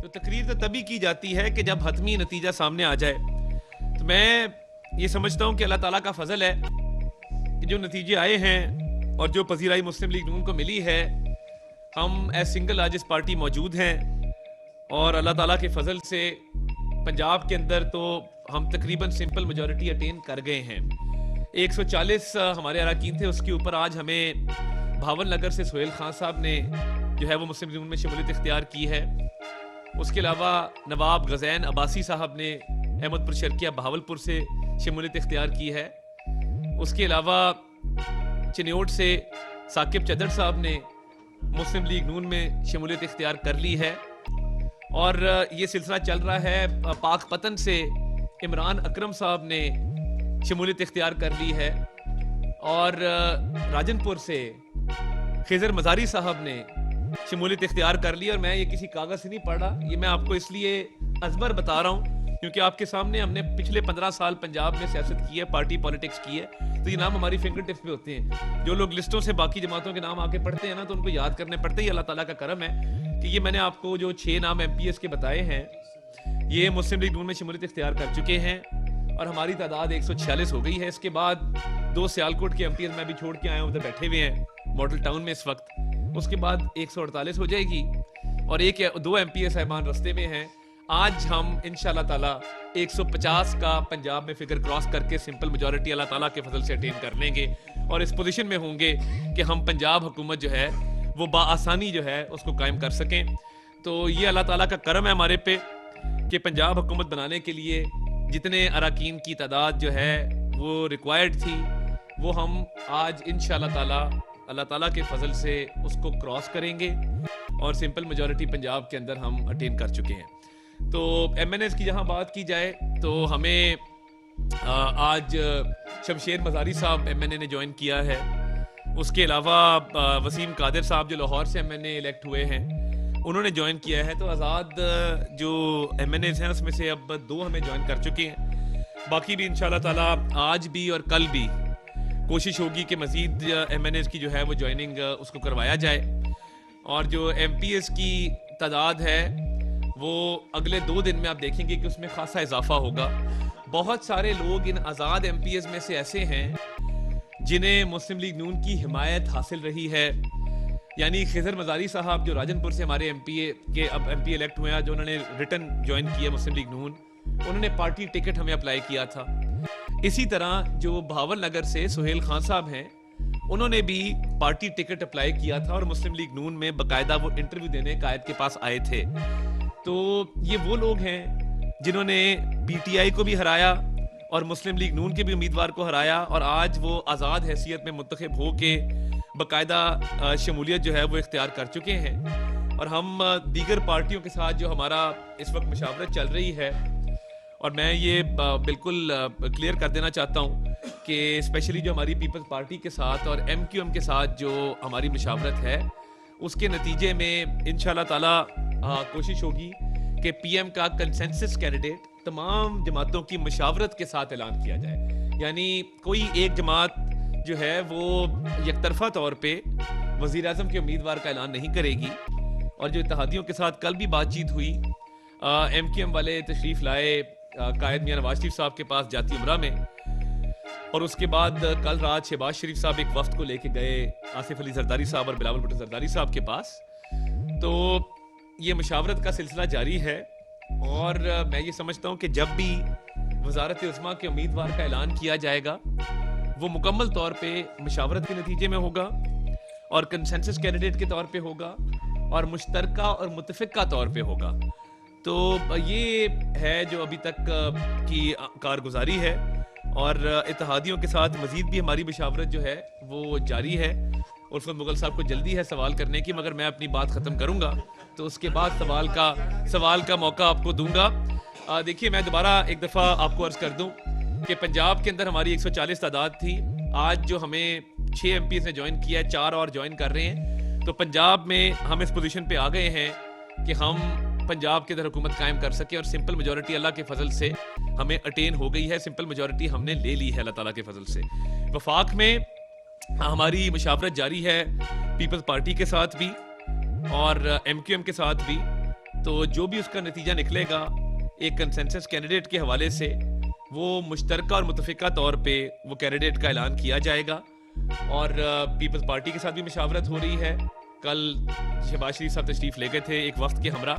तो तकरीर तो तभी की जाती है कि जब हतमी नतीजा सामने आ जाए। तो मैं ये समझता हूँ कि अल्लाह ताला का फजल है कि जो नतीजे आए हैं और जो पजीराई मुस्लिम लीग नून को मिली है, हम एज सिंगल लार्जेस्ट पार्टी मौजूद हैं और अल्लाह ताला के फजल से पंजाब के अंदर तो हम तकरीबन सिंपल मेजॉरिटी अटेन कर गए हैं। 140 हमारे अरकान थे, उसके ऊपर आज हमें भावल नगर से सोहेल खान साहब ने जो है वो मुस्लिम लीग नून में शमूलियत इख्तियार की है। उसके अलावा नवाब गज़ैन अब्बासी साहब ने अहमदपुर शर्किया बहावलपुर से शमूलियत इख्तियार की है। उसके अलावा चिन्योट से साकिब चदर साहब ने मुस्लिम लीग नून में शमूलियत इख्तियार कर ली है और ये सिलसिला चल रहा है। पाकपतन से इमरान अकरम साहब ने शमूलियत इख्तियार कर ली है और राजनपुर से खिजर मजारी साहब ने शमूलियत इख्तियार कर ली। और मैं ये किसी कागज से नहीं पढ़ रहा, ये मैं आपको इसलिए अजबर बता रहा हूँ क्योंकि आपके सामने हमने पिछले 15 साल पंजाब में सियासत की है, पार्टी पॉलिटिक्स की है, तो ये नाम हमारी फिंगर टिप्स पे होते हैं। जो लोग लिस्टों से बाकी जमातों के नाम आके पढ़ते हैं ना, तो उनको याद करने पड़ते हैं। अल्लाह ताला का करम है कि ये मैंने आपको जो 6 नाम MPS के बताए हैं, ये मुस्लिम लीग नून में शमूलियत इख्तियार कर चुके हैं और हमारी तादाद 146 हो गई है। इसके बाद 2 सियालकोट के MPS मैं भी छोड़ के आया हूँ, उधर बैठे हुए हैं मॉडल टाउन में इस वक्त। उसके बाद 148 हो जाएगी और 2 MPS साहिबान रस्ते में हैं। आज हम इंशाल्लाह ताला 150 का पंजाब में फिगर क्रॉस करके सिंपल मेजॉरिटी अल्लाह ताला के फजल से अटेन कर लेंगे और इस पोजीशन में होंगे कि हम पंजाब हुकूमत जो है वो बाआसानी जो है उसको कायम कर सकें। तो ये अल्लाह ताला का करम है हमारे पे कि पंजाब हुकूमत बनाने के लिए जितने अरकान की तादाद जो है वो रिक्वायर्ड थी, वो हम आज इंशाल्लाह ताला अल्लाह ताला के फजल से उसको क्रॉस करेंगे और सिंपल मेजॉरिटी पंजाब के अंदर हम अटेन कर चुके हैं। तो MNAs की जहाँ बात की जाए तो हमें आज शमशेर मजारी साहब MNA ने ज्वाइन किया है। उसके अलावा वसीम कादिर साहब जो लाहौर से MNA इलेक्ट हुए हैं, उन्होंने ज्वाइन किया है। तो आज़ाद जो MNAs हैं उसमें से अब 2 हमें ज्वाइन कर चुके हैं। बाकी भी इंशाल्लाह ताला आज भी और कल भी कोशिश होगी कि मज़ीद MNAs की जो है वो ज्वाइनिंग उसको करवाया जाए। और जो MPS की तादाद है वो अगले 2 दिन में आप देखेंगे कि उसमें खासा इजाफा होगा। बहुत सारे लोग इन आज़ाद MPS में से ऐसे हैं जिन्हें मुस्लिम लीग नून की हिमायत हासिल रही है। यानी खिजर मजारी साहब जो राजनपुर से हमारे MP इलेक्ट हुए हैं, जो उन्होंने रिटर्न ज्वाइन किया मुस्लिम लीग नून, उन्होंने पार्टी टिकट हमें अप्लाई किया था। इसी तरह जो भावल नगर से सोहेल खान साहब हैं, उन्होंने भी पार्टी टिकट अप्लाई किया था और मुस्लिम लीग नून में बाकायदा वो इंटरव्यू देने कायद के पास आए थे। तो ये वो लोग हैं जिन्होंने PTI को भी हराया और मुस्लिम लीग नून के भी उम्मीदवार को हराया और आज वो आज़ाद हैसियत में मुंतखब हो के बाकायदा शमूलियत जो है वो इख्तियार कर चुके हैं। और हम दीगर पार्टियों के साथ जो हमारा इस वक्त मुशावरत चल रही है, और मैं ये बिल्कुल क्लियर कर देना चाहता हूँ कि स्पेशली जो हमारी पीपल्स पार्टी के साथ और MQM के साथ जो हमारी मुशावरत है, उसके नतीजे में इंशाल्लाह ताला कोशिश होगी कि PM का कंसेंसस कैंडिडेट तमाम जमातों की मुशावरत के साथ ऐलान किया जाए। यानी कोई एक जमात जो है वो यकतरफा तौर पे वज़ीर आज़म के उम्मीदवार का ऐलान नहीं करेगी। और जो इत्तेहादियों के साथ कल भी बातचीत हुई, MQM वाले तशरीफ़ लाए कायद मियां नवाज शरीफ साहब के पास जाती उमरा में, और उसके बाद कल रात शहबाज शरीफ साहब एक वफ्द को लेके गए आसिफ अली जरदारी साहब और बिलावल भुट्टो जरदारी साहब के पास। तो ये मुशावरत का सिलसिला जारी है और मैं ये समझता हूँ कि जब भी वजारत उस्मा के उम्मीदवार का ऐलान किया जाएगा वो मुकम्मल तौर पे मुशावरत के नतीजे में होगा और कंसेंसस कैंडिडेट के तौर पे होगा और मुश्तरका और मुतफ़िक़ा तौर पे होगा। तो ये है जो अभी तक की कारगुजारी है और इत्तेहादियों के साथ मजीद भी हमारी मुशावरत जो है वो जारी है। उर्फत मुगल साहब को जल्दी है सवाल करने की, मगर मैं अपनी बात ख़त्म करूँगा तो उसके बाद सवाल का मौका आपको दूंगा। देखिए, मैं दोबारा एक दफ़ा आपको अर्ज़ कर दूं कि पंजाब के अंदर हमारी 140 तादाद थी। आज जो हमें 6 MPs ने ज्वाइन किया है, 4 और ज्वाइन कर रहे हैं। तो पंजाब में हम इस पोजीशन पे आ गए हैं कि हम पंजाब के अंदर हुकूमत कायम कर सके और सिंपल मेजॉरिटी अल्लाह के फजल से हमें अटेन हो गई है। सिंपल मेजॉरिटी हमने ले ली है अल्लाह ताला के फजल से। वफाक में हमारी मुशावरत जारी है पीपल्स पार्टी के साथ भी और MQM के साथ भी। तो जो भी उसका नतीजा निकलेगा एक कंसेंसस कैंडिडेट के हवाले से, वो मुश्तरका और मुतफिका तौर पे वो कैंडिडेट का ऐलान किया जाएगा। और पीपल्स पार्टी के साथ भी मशावरत हो रही है। कल शहबाज शरीफ साहब तशरीफ ले गए थे एक वक्त के हमरा,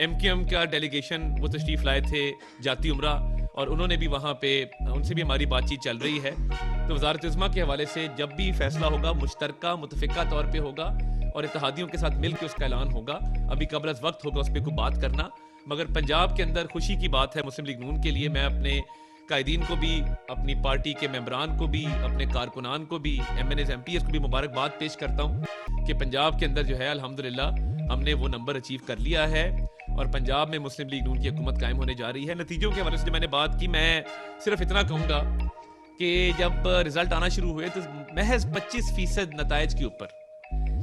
MQM का डेलीगेशन वो तशरीफ लाए थे जाती उम्रा, और उन्होंने भी वहाँ पे उनसे भी हमारी बातचीत चल रही है। तो वज़ारत उज़्मा के हवाले से जब भी फैसला होगा मुश्तरका मुतफिका तौर पे होगा और इत्तेहादियों के साथ मिल के उसका ऐलान होगा। अभी कबल अज़ वक्त होगा उस पर कोई बात करना, मगर पंजाब के अंदर खुशी की बात है मुस्लिम लीग नून के लिए। मैं अपने कायदीन को भी, अपनी पार्टी के मेंबरान को भी, अपने कारकुनान को भी, MNAs MPs को भी मुबारकबाद पेश करता हूँ कि पंजाब के अंदर जो है अल्हम्दुलिल्लाह हमने वो नंबर अचीव कर लिया है और पंजाब में मुस्लिम लीग नून की हुकूमत कायम होने जा रही है। नतीजों के हवाले से मैंने बात की, मैं सिर्फ इतना कहूँगा कि जब रिजल्ट आना शुरू हुए तो महज 25% नतायज के ऊपर,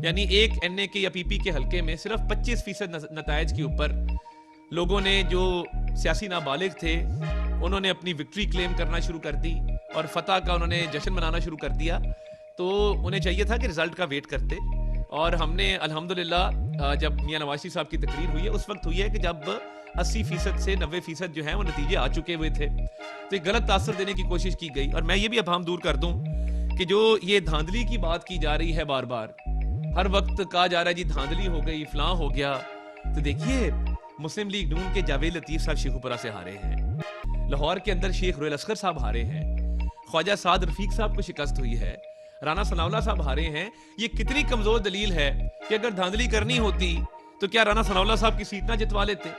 यानी एक NA के या PP के हल्के में सिर्फ 25% नतायज के ऊपर लोगों ने, जो सियासी नाबालिग थे, उन्होंने अपनी विक्ट्री क्लेम करना शुरू कर दी और फतह का उन्होंने जश्न मनाना शुरू कर दिया। तो उन्हें चाहिए था कि रिजल्ट का वेट करते, और हमने अल्हम्दुलिल्लाह जब मियां नवाज शरीफ साहब की तकरीर हुई है उस वक्त हुई है कि जब 80% से 90% जो है वो नतीजे आ चुके हुए थे, तो एक गलत तासर देने की कोशिश की गई। और मैं ये भी अभाम दूर कर दूं कि जो ये धांधली की बात की जा रही है, बार बार हर वक्त कहा जा रहा है जी धांधली हो गई, फलां हो गया, तो देखिए मुस्लिम लीग नून के जावेद लतीफ साहब शेखुपुरा से हारे हैं, लाहौर के अंदर शेख रोयल असगर साहब हारे हैं, ख्वाजा साद रफीक साहब को शिकस्त हुई है, राना सनाउल्लाह साहब हारे हैं। ये कितनी कमजोर दलील है कि अगर धांधली करनी होती तो क्या राना सनाउल्लाह साहब की सीट ना जितवा लेते?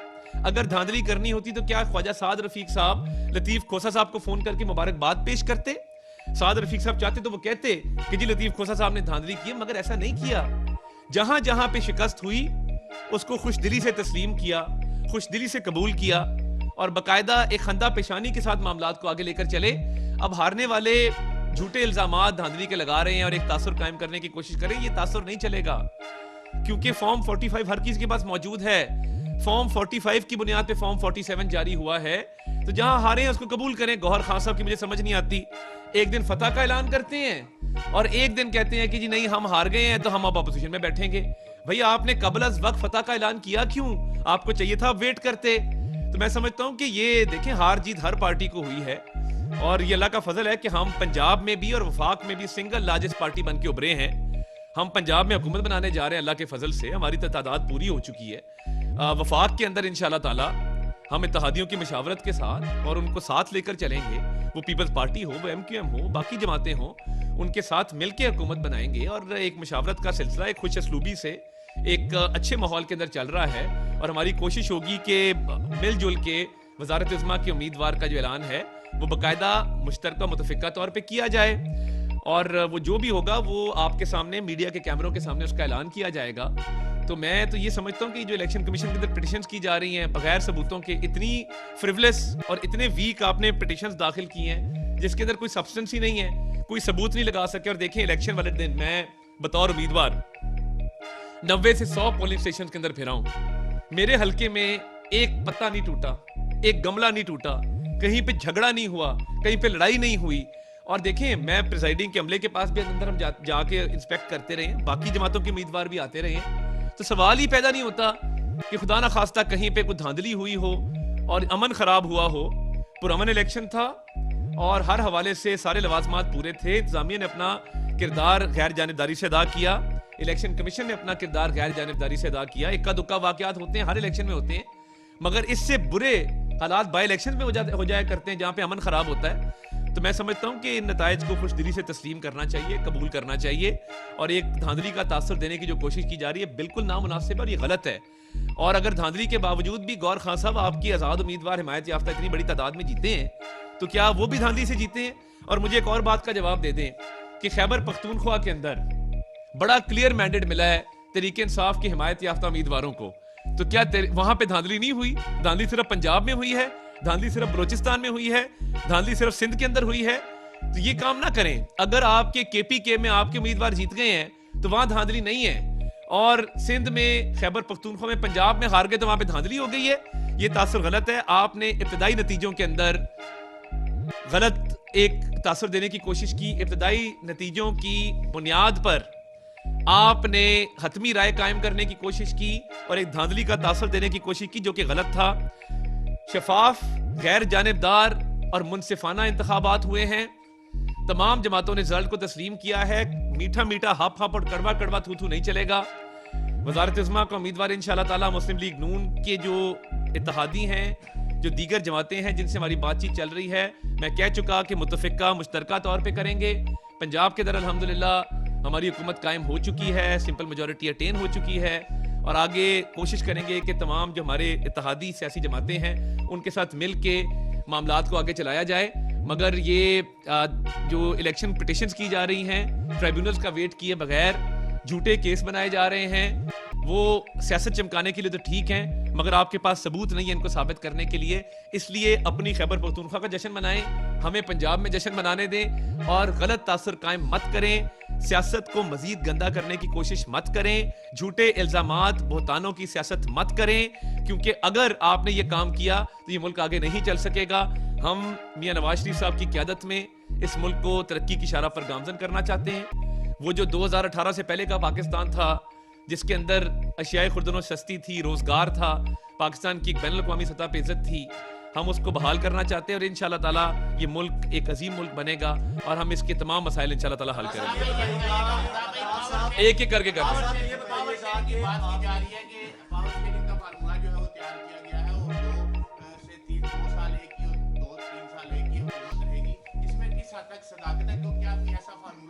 अगर धांधली करनी होती तो क्या ख्वाजा साद रफीक साहब लतीफ खोसा साहब को फोन करके मुबारकबाद पेश करते? साद रफीक साहब चाहते तो वो कहते कि जी लतीफ खोसा साहब ने धांधली की, मगर ऐसा नहीं किया। जहां जहां पे शिकस्त हुई उसको खुशदिली से तस्लीम किया, खुशदिली से कबूल किया और बाकायदा एक खंदा पेशानी के साथ मामलात को आगे लेकर चले। अब हारने वाले झूठे इल्जामात धांधली के लगा रहे हैं और एक तासुर कायम करने की कोशिश करें, ये तासुर नहीं चलेगा, क्योंकि फॉर्म 45 हर किसी के पास मौजूद है। फॉर्म 45 की बुनियाद पे फॉर्म 47 जारी हुआ है, तो जहां हारे हैं उसको कबूल करें। गौहर खान साहब की मुझे समझ नहीं आती, एक दिन फतह का ऐलान करते हैं और एक दिन कहते हैं कि जी नहीं हम हार गए हैं तो हम अब अपोजिशन में बैठेंगे। भैया आपने कबल अज वक्त फतह का ऐलान किया क्यों? आपको चाहिए था वेट करते। तो मैं समझता हूं कि ये देखें हार जीत हर पार्टी को हुई है और ये अल्लाह का फजल है कि हम पंजाब में भी और वफाक में भी सिंगल लार्जेस्ट पार्टी बन के उभरे हैं। हम पंजाब में हुकूमत बनाने जा रहे हैं अल्लाह के फजल से, हमारी तादाद पूरी हो चुकी है। वफाक के अंदर इंशाल्लाह ताला हम इत्तेहादियों की मशावरत के साथ और उनको साथ लेकर चलेंगे, वो पीपल्स पार्टी हो, वो MQM हो, बाकी जमातें हो, उनके साथ मिलकर हुकूमत बनाएंगे और एक मशावरत का सिलसिला एक खुश असलूबी से एक अच्छे माहौल के अंदर चल रहा है। और हमारी कोशिश होगी कि मिलजुल के वज़ारत उज़्मा के उम्मीदवार का जो ऐलान है वो बाकायदा मुश्तरका मुतफिका तौर पे किया जाए और वो जो भी होगा वो आपके सामने मीडिया के कैमरों के सामने उसका ऐलान किया जाएगा। तो मैं तो ये समझता हूँ कि जो इलेक्शन कमीशन के अंदर पिटिशंस की जा रही हैं बगैर सबूतों के, इतनी फ्रिवलेस और इतने वीक आपने पिटिशंस दाखिल की हैं जिसके अंदर कोई सब्सटेंस ही नहीं है, कोई सबूत नहीं लगा सके। और देखें इलेक्शन वाले दिन मैं बतौर उम्मीदवार 90 से 100 पोलिंग स्टेशन के अंदर फिरा हूँ, मेरे हल्के में एक पत्ता नहीं टूटा, एक गमला नहीं टूटा, कहीं पे झगड़ा नहीं हुआ, कहीं पे लड़ाई नहीं हुई। और देखें मैं प्रिजाइडिंग के अमले के पास भी अंदर हम जाके इंस्पेक्ट करते रहे, बाकी जमातों के उम्मीदवार भी आते रहे, तो सवाल ही पैदा नहीं होता कि खुदा ना खास्ता कहीं पे कुछ धांधली हुई हो और अमन खराब हुआ हो। पुरअमन इलेक्शन था और हर हवाले से सारे लवाजमात पूरे थे। इंतजामिया ने अपना किरदार गैर जानिबदारी से अदा किया, इलेक्शन कमीशन ने अपना किरदार गैर जानिबदारी से अदा किया। इक्का दुक्का वाकयात होते हैं, हर इलेक्शन में होते हैं, मगर इससे बुरे हालात बाई इलेक्शन में हो जाया करते हैं जहां पे अमन खराब होता है। तो मैं समझता हूं कि इन नतायज को खुशदिली से तस्लीम करना चाहिए, कबूल करना चाहिए और एक धांधली का तासर देने की जो कोशिश की जा रही है बिल्कुल नामुनासिब है और ये गलत है। और अगर धांधली के बावजूद भी गौर खान साहब आपकी आजाद उम्मीदवार हिमायत याफ्ता इतनी बड़ी तादाद में जीते हैं, तो क्या वो भी धांधली से जीते हैं? और मुझे एक और बात का जवाब दे दें कि खैबर पख्तूनख्वा के अंदर बड़ा क्लियर मैंडेट मिला है तहरीक इंसाफ की हिमायत याफ्ता उम्मीदवारों को, तो क्या वहां पे धांधली नहीं हुई? धांधली सिर्फ पंजाब में हुई है, धांधली सिर्फ बलोचिस्तान में हुई है, धांधली सिर्फ सिंध के अंदर हुई है? तो ये काम ना करें। अगर आपके KPK में आपके उम्मीदवार जीत गए हैं तो वहां धांधली नहीं है, और सिंध में, खैबर पख्तूनख्वा में, पंजाब में हार गए तो वहां पे धांधली हो गई है। ये तासुर गलत है। आपने इब्तदाई नतीजों के अंदर गलत एक तासुर देने की कोशिश की। इब्तदाई नतीजों की बुनियाद पर आपने हतमी राय कायम करने की कोशिश की और एक धांधली का तासर देने की कोशिश की जो कि गलत था। शफाफ, गैर जानिबदार और मुनसिफाना इंतखाबात हुए हैं। तमाम जमातों ने रिजल्ट को तस्लीम किया है। मीठा मीठा हाफ हाफ और कड़वा कड़वा थू थू नहीं चलेगा। वजारत इस्मा का उम्मीदवार इंशाल्लाह ताला मुस्लिम लीग नून के जो इत्तेहादी हैं, जो दीगर जमातें हैं जिनसे हमारी बातचीत चल रही है, मैं कह चुका कि मुतफिका मुश्तरका तौर पे करेंगे। पंजाब के अंदर अल्हम्दुलिल्लाह हमारी हुकूमत कायम हो चुकी है, सिंपल मेजॉरिटी अटेन हो चुकी है और आगे कोशिश करेंगे कि तमाम जो हमारे इत्तेहादी सियासी जमातें हैं उनके साथ मिल के मामलात को आगे चलाया जाए। मगर ये जो इलेक्शन पिटिशंस की जा रही हैं, ट्राइब्यूनल्स का वेट किए बगैर झूठे केस बनाए जा रहे हैं, वो सियासत चमकाने के लिए तो ठीक हैं, मगर आपके पास सबूत नहीं है इनको साबित करने के लिए। इसलिए अपनी खैबर पख्तूनख्वा का जश्न मनाएं, हमें पंजाब में जश्न मनाने दें और गलत तासर कायम मत करें। सियासत को मजीद गंदा करने की कोशिश मत करें, झूठे इल्जामात बहतानों की सियासत मत करें, क्योंकि अगर आपने ये काम किया तो ये मुल्क आगे नहीं चल सकेगा। हम मियां नवाज शरीफ साहब की क़यादत में इस मुल्क को तरक्की की शारा पर गामजन करना चाहते हैं। वो जो 2018 से पहले का पाकिस्तान था, जिसके अंदर अशियाए खुर्दनो सस्ती थी, रोजगार था, पाकिस्तान की एक बैनुल अक़वामी सतह पे इज्जत थी, हम उसको बहाल करना चाहते हैं और इंशाल्लाह ताला ये मुल्क एक अजीम मुल्क बनेगा और हम इसके तमाम मसाइल इंशाल्लाह ताला हल करेंगे। एक एक करके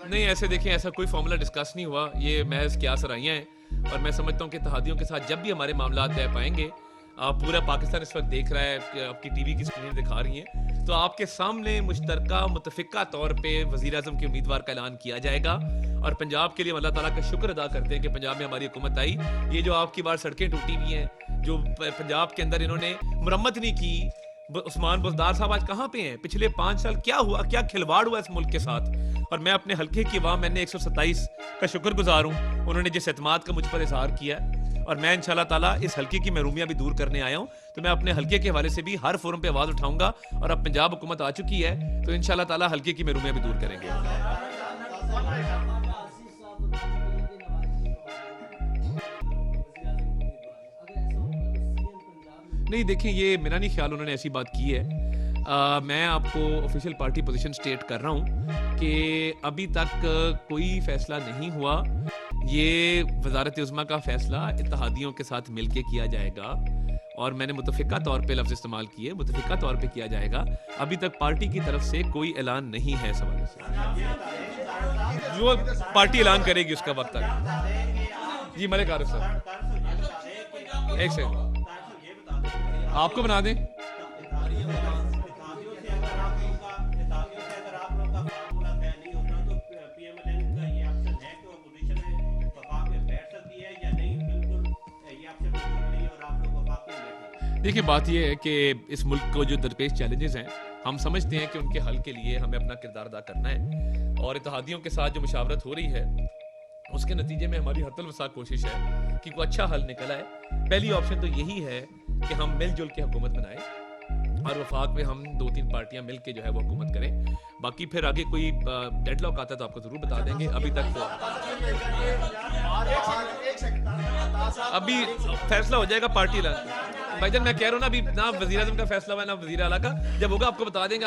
नहीं, ऐसे देखें, ऐसा कोई फॉर्मूला डिस्कस नहीं हुआ, ये महज क्यास राइयां हैं और मैं समझता हूँ कि इत्तेहादियों के साथ जब भी हमारे मामलात तय पाएंगे, पूरा पाकिस्तान इस वक्त देख रहा है, आपकी टीवी की स्क्रीन दिखा रही है, तो आपके सामने मुश्तरका मुतफिका तौर पे वजीर आज़म के उम्मीदवार का ऐलान किया जाएगा। और पंजाब के लिए अल्लाह ताला का शुक्र अदा करते हैं कि पंजाब में हमारी हुकूमत आई। ये जो आपकी बार सड़कें टूटी हुई हैं, जो पंजाब के अंदर इन्होंने मुरम्मत नहीं की, उस्मान बुज़दार साहब आज कहाँ पे हैं? पिछले 5 साल क्या हुआ, क्या खिलवाड़ हुआ इस मुल्क के साथ? और मैं अपने हल्के की अवाम, मैंने 127 का शुक्रगुजार हूँ, उन्होंने जिस एतमाद का मुझ पर इजहार किया और मैं इंशाल्लाह ताला इस हल्के की महरूमियां भी दूर करने आया हूँ। तो मैं अपने हल्के के हवाले से भी हर फोरम पे आवाज उठाऊंगा और अब पंजाब हुकूमत आ चुकी है तो इंशाल्लाह ताला हल्के की महरूमियां भी दूर करेंगे। नहीं, देखिए, ये मेरा नहीं ख्याल उन्होंने ऐसी बात की है। मैं आपको ऑफिशियल पार्टी पोजीशन स्टेट कर रहा हूँ कि अभी तक कोई फैसला नहीं हुआ। ये वजारत उज़्मा का फैसला इत्तेहादियों के साथ मिलके किया जाएगा और मैंने मुतफिका तौर पे लफ्ज़ इस्तेमाल किए, मुतफिका तौर पे किया जाएगा। अभी तक पार्टी की तरफ से कोई ऐलान नहीं है इस हवाले से, जो पार्टी ऐलान करेगी उसका वक्त तक। जी मलिक आरिफ साहब, एक सेकंड, आपको बना दें। देखिए, बात यह है कि इस मुल्क को जो दरपेश चैलेंजेस हैं, हम समझते हैं कि उनके हल के लिए हमें अपना किरदार अदा करना है और इत्तेहादियों के साथ जो मुशावरत हो रही है उसके नतीजे में हमारी हतल वसा कोशिश है कि कोई अच्छा हल निकल आए। पहली ऑप्शन तो यही है कि हम मिलजुल के हुकूमत बनाएं और वफाक में हम 2-3 पार्टियां मिल के जो है वो हुकूमत करें। बाकी फिर आगे कोई डेडलॉक आता है तो आपको जरूर बता देंगे। अभी तक तो अभी फैसला हो जाएगा पार्टी ऐलान। भाईजान, मैं कह रहा हूँ ना, अभी ना वज़ीर आज़म का फैसला हुआ ना वज़ीर आला का, जब होगा आपको बता देंगे।